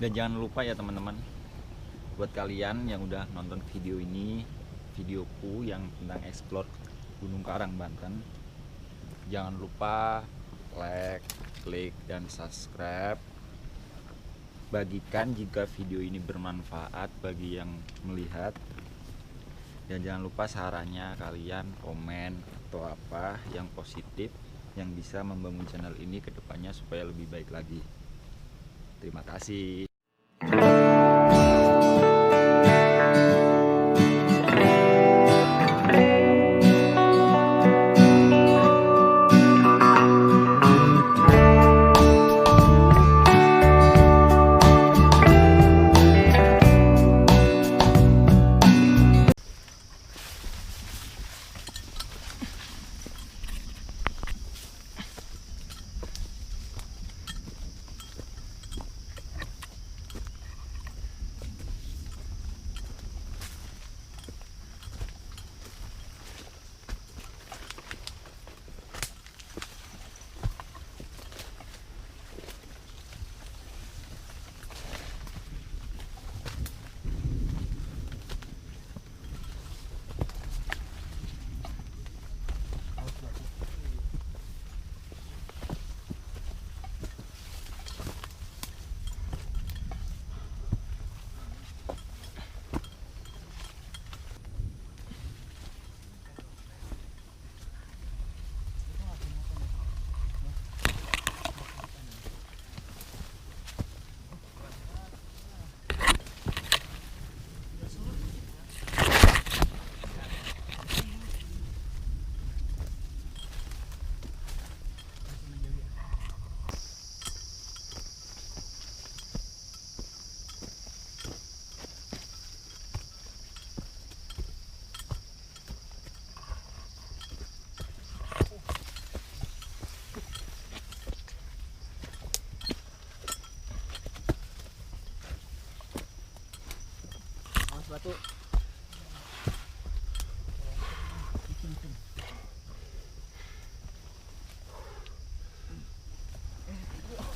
Dan jangan lupa ya teman-teman, buat kalian yang udah nonton video ini, videoku yang tentang explore Gunung Karang Banten, jangan lupa like, klik, dan subscribe. Bagikan jika video ini bermanfaat bagi yang melihat. Dan jangan lupa sarannya kalian komen atau apa yang positif yang bisa membangun channel ini ke depannya supaya lebih baik lagi. Terima kasih. Batu.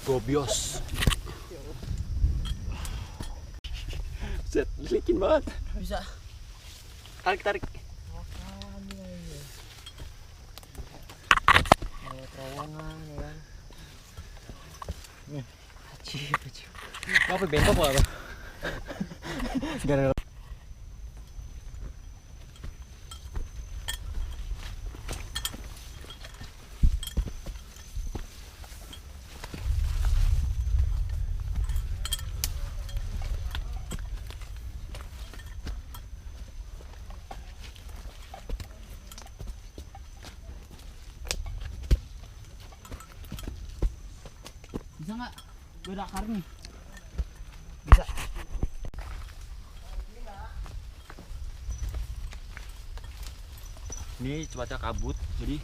Gobios. Set, licin banget. Bisa. Tarik. Terowongan ya kan. Nih. Acip. Apa bengkok apa? Gara-gara Bisa nggak? Gue ada akar nih. Bisa. ini cuaca kabut, jadi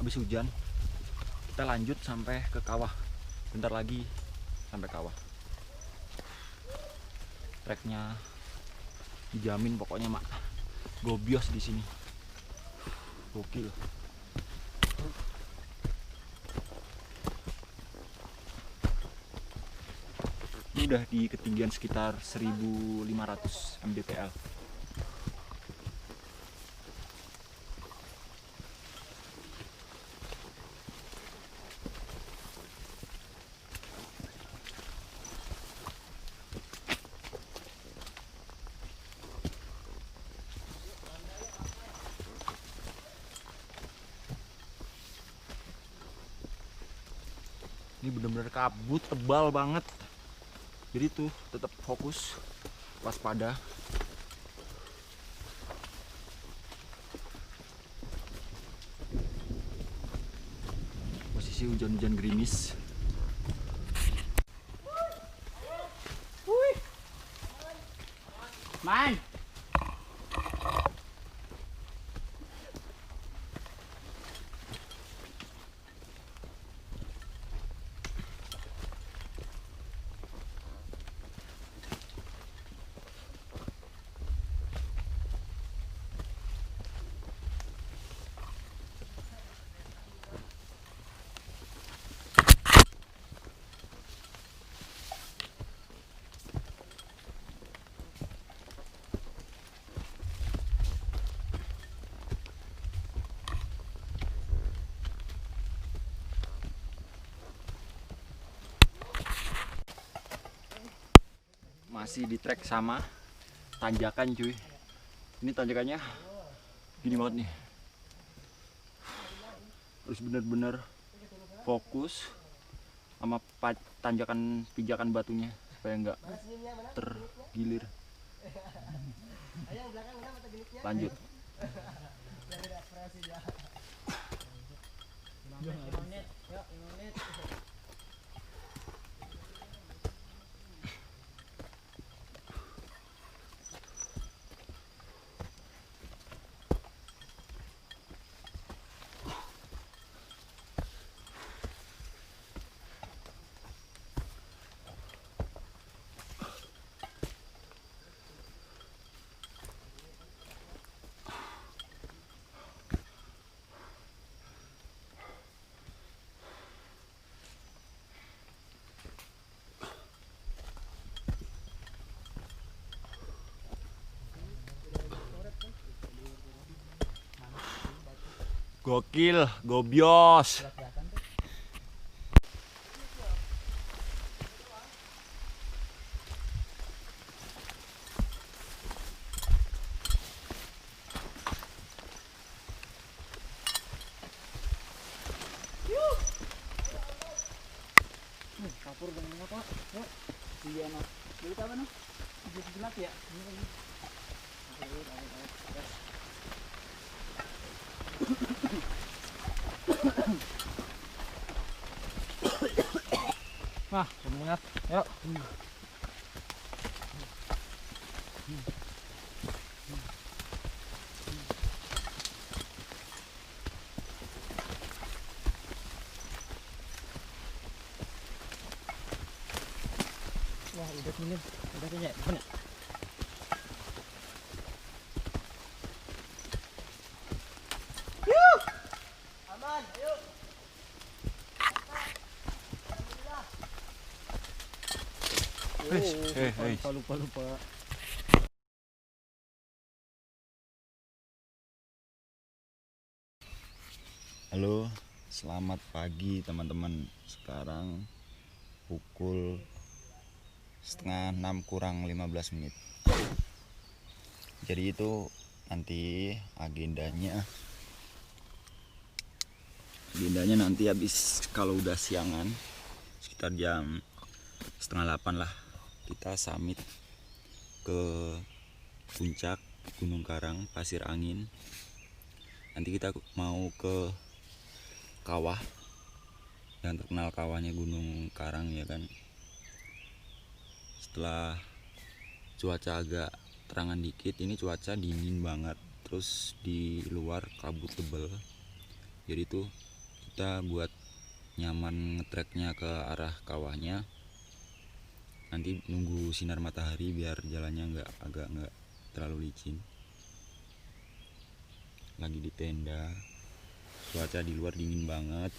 habis hujan kita lanjut sampai ke kawah. Bentar lagi sampai kawah. Treknya dijamin pokoknya mak. Gobios di sini. Gokil. Ini udah di ketinggian sekitar 1500 mdpl. Ini bener-bener kabut tebal banget, jadi tuh tetap fokus, waspada. Posisi hujan-hujan gerimis. Man. Masih di trek sama tanjakan cuy. Ini tanjakannya gini banget nih. Harus bener-bener fokus sama tanjakan pijakan batunya supaya nggak tergilir. Lanjut. Gokil, gobios. Kapur dengan apa? Yuk. Iya no. Dulu apa no? Gelap ya. Wah, semangat. Yuk. Wah, udah sini. Udah kayaknya. Bener. Aman, ayo. Lupa. Halo, selamat pagi teman-teman. Sekarang pukul setengah 6 kurang 15 menit. Jadi itu nanti agendanya nanti habis kalau udah siangan sekitar jam setengah 8 lah, kita summit ke puncak Gunung Karang Pasir Angin. Nanti kita mau ke kawah yang terkenal, kawahnya Gunung Karang ya kan. Setelah cuaca agak terangan dikit, ini cuaca dingin banget, terus di luar kabut tebel. Jadi tuh kita buat nyaman ngetreknya ke arah kawahnya, nanti nunggu sinar matahari biar jalannya agak nggak terlalu licin. Lagi di tenda, cuaca di luar dingin banget.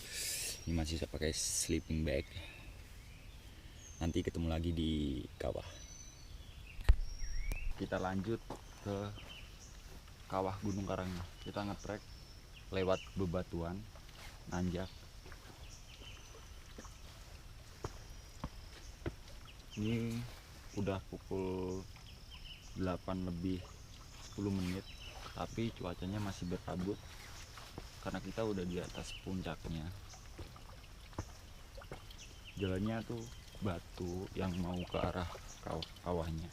Ini masih pakai sleeping bag. Nanti ketemu lagi di kawah. Kita lanjut ke kawah Gunung Karang. Kita ngetrek lewat bebatuan, nanjak. Ini udah pukul 8 lebih 10 menit, tapi cuacanya masih berkabut karena kita udah di atas puncaknya. Jalannya tuh batu yang mau ke arah kawahnya,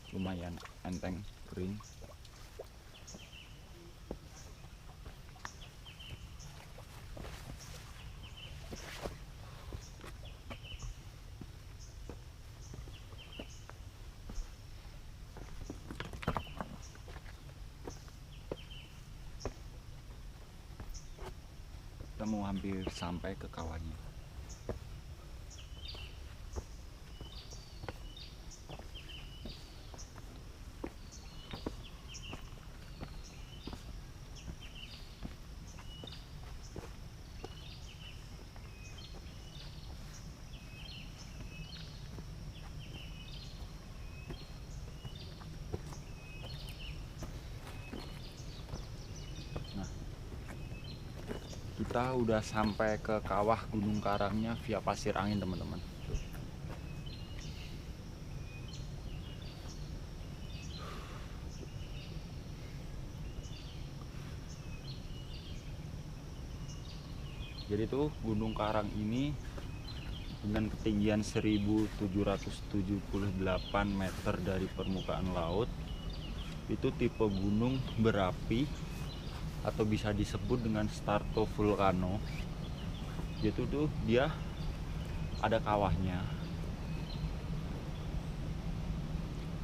lumayan enteng, kering. Kita mau hampir sampai ke kawahnya. Kita udah sampai ke kawah Gunung Karangnya via Pasir Angin teman-teman. Jadi tuh Gunung Karang ini dengan ketinggian 1778 meter dari permukaan laut, itu tipe gunung berapi atau bisa disebut dengan stratovolcano. Jadi tuh dia ada kawahnya.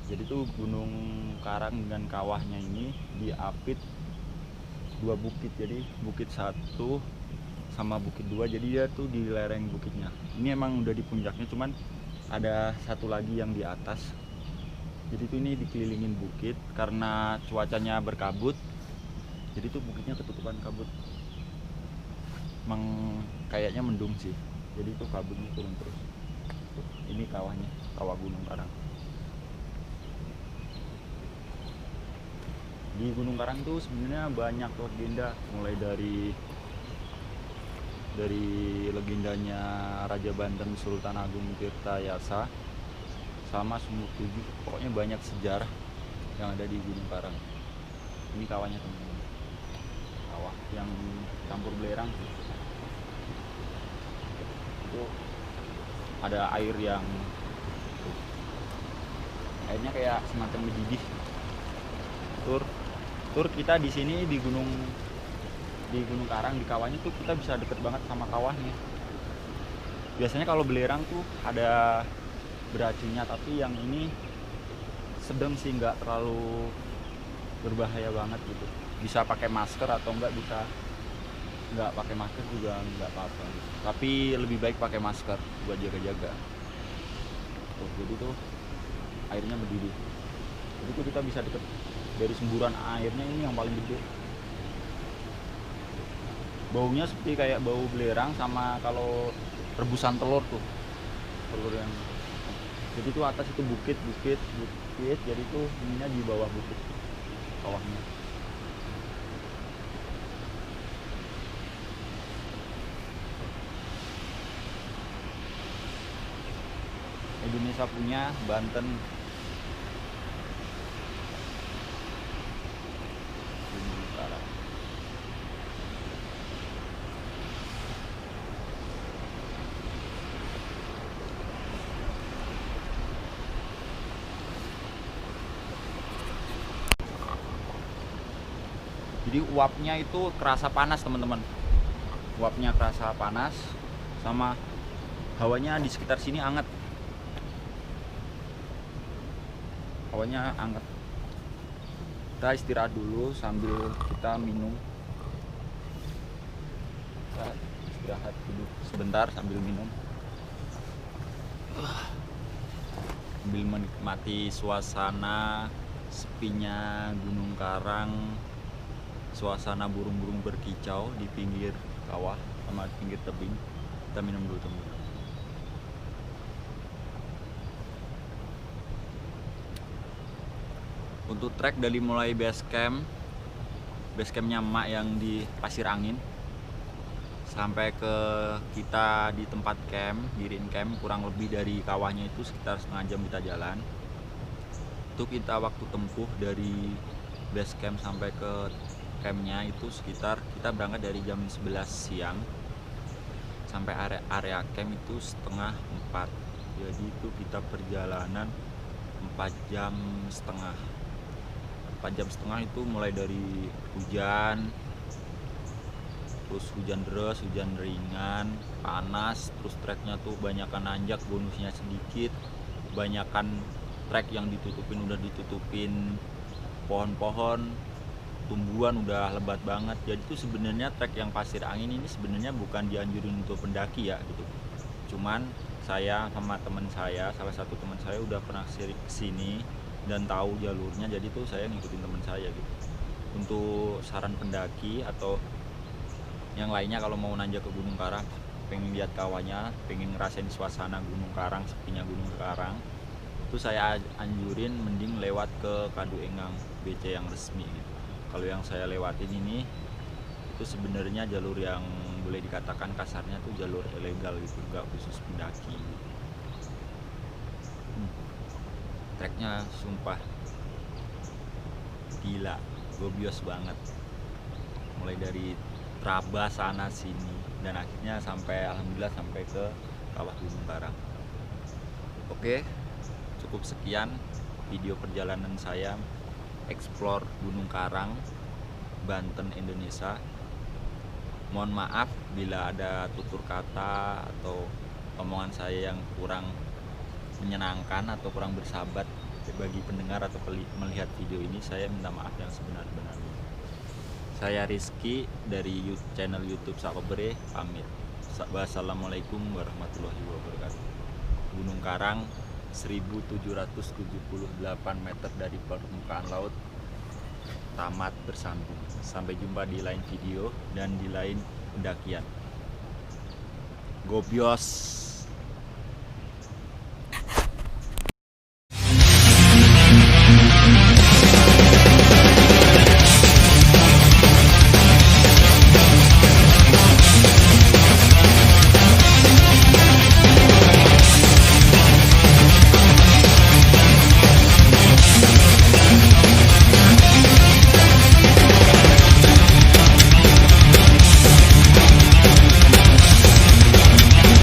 Jadi tuh Gunung Karang dengan kawahnya ini diapit dua bukit, jadi bukit 1 sama bukit 2. Jadi dia tuh di lereng bukitnya. Ini emang udah di puncaknya, cuman ada satu lagi yang di atas. Jadi tuh ini dikelilingin bukit karena cuacanya berkabut. Jadi tuh bukitnya ketutupan kabut. Emang kayaknya mendung sih. Jadi tuh kabutnya turun terus. Tuh, ini kawahnya, kawah Gunung Karang. Di Gunung Karang tuh sebenarnya banyak legenda, mulai dari legendanya Raja Banten Sultan Agung Tirtayasa sama Sumur Tujuh. Pokoknya banyak sejarah yang ada di Gunung Karang. Ini kawahnya teman-teman, kawah yang campur belerang. Itu ada air yang airnya kayak semacam mendidih. Tur kita di sini di Gunung Karang, di kawahnya tuh kita bisa deket banget sama kawahnya. Biasanya kalau belerang tuh ada beracunnya, tapi yang ini sedang sih, nggak terlalu berbahaya banget gitu. Bisa pakai masker atau enggak, bisa nggak pakai masker juga nggak apa-apa gitu. Tapi lebih baik pakai masker buat jaga-jaga. Tuh, jadi tuh airnya berdiri. Jadi tuh kita bisa deket dari semburan airnya, ini yang paling gede. Baunya seperti kayak bau belerang sama kalau rebusan telur tuh, telur yang. Jadi tuh atas itu bukit, jadi tuh ininya di bawah bukit kawahnya. Indonesia punya, Banten. Gunung Karang. Jadi uapnya itu kerasa panas teman-teman. Uapnya kerasa panas, sama hawanya di sekitar sini hangat. Hawanya hangat. Kita istirahat dulu sambil kita minum. Kita istirahat dulu sebentar sambil minum. Sambil menikmati suasana sepinya Gunung Karang, suasana burung-burung berkicau di pinggir kawah sama di pinggir tebing. Kita minum dulu teman-teman. Untuk trek dari mulai base campnya emak yang di Pasir Angin, sampai ke kita di tempat camp, diriin camp, kurang lebih dari kawahnya itu sekitar setengah jam kita jalan. Itu kita waktu tempuh dari base camp sampai ke campnya itu sekitar, kita berangkat dari jam 11 siang sampai area camp itu setengah 4. Jadi itu kita perjalanan 4 jam setengah. 4 jam setengah itu mulai dari hujan, terus hujan deras, hujan ringan, panas, terus treknya tuh banyakan nanjak, bonusnya sedikit, banyakan trek yang udah ditutupin pohon-pohon, tumbuhan udah lebat banget. Jadi tuh sebenarnya trek yang Pasir Angin ini sebenarnya bukan dianjurin untuk pendaki ya gitu. Cuman saya sama teman saya, salah satu teman saya udah pernah kesini dan tahu jalurnya, jadi tuh saya ngikutin teman saya gitu. Untuk saran pendaki atau yang lainnya kalau mau nanjak ke Gunung Karang, pengen lihat kawahnya, pengen ngerasain suasana Gunung Karang, sepinya Gunung Karang, itu saya anjurin mending lewat ke Kadu Engang BC yang resmi gitu. Kalau yang saya lewatin ini itu sebenarnya jalur yang boleh dikatakan kasarnya tuh jalur ilegal gitu, nggak khusus pendaki. Treknya sumpah gila, gobios banget. Mulai dari terabas sana sini, dan akhirnya alhamdulillah sampai ke kawah Gunung Karang. Oke, cukup sekian video perjalanan saya explore Gunung Karang, Banten, Indonesia. Mohon maaf bila ada tutur kata atau omongan saya yang kurang menyenangkan atau kurang bersahabat bagi pendengar atau melihat video ini. Saya minta maaf yang sebenar-benarnya. Saya Rizky dari channel YouTube Sakobre pamit. Wassalamualaikum warahmatullahi wabarakatuh. Gunung Karang 1778 meter dari permukaan laut, tamat bersambung. Sampai jumpa di lain video dan di lain pendakian. Gobios.